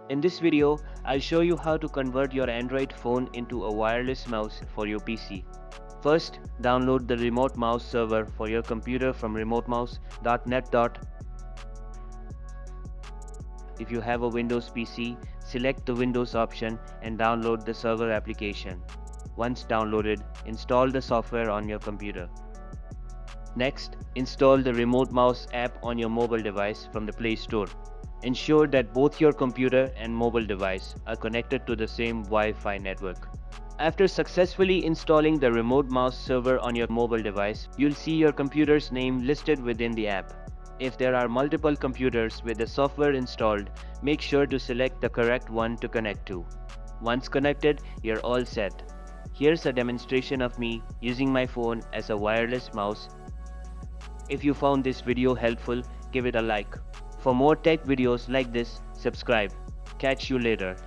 In this video, I'll show you how to convert your Android phone into a wireless mouse for your PC. First, download the remote mouse server for your computer from remotemouse.net. If you have a Windows PC, select the Windows option and download the server application. Once downloaded, install the software on your computer. Next, install the Remote Mouse app on your mobile device from the Play Store. Ensure that both your computer and mobile device are connected to the same Wi-Fi network. After successfully installing the Remote Mouse server on your mobile device, you'll see your computer's name listed within the app. If there are multiple computers with the software installed, make sure to select the correct one to connect to. Once connected, you're all set. Here's a demonstration of me using my phone as a wireless mouse. If you found this video helpful, give it a like. For more tech videos like this, subscribe. Catch you later.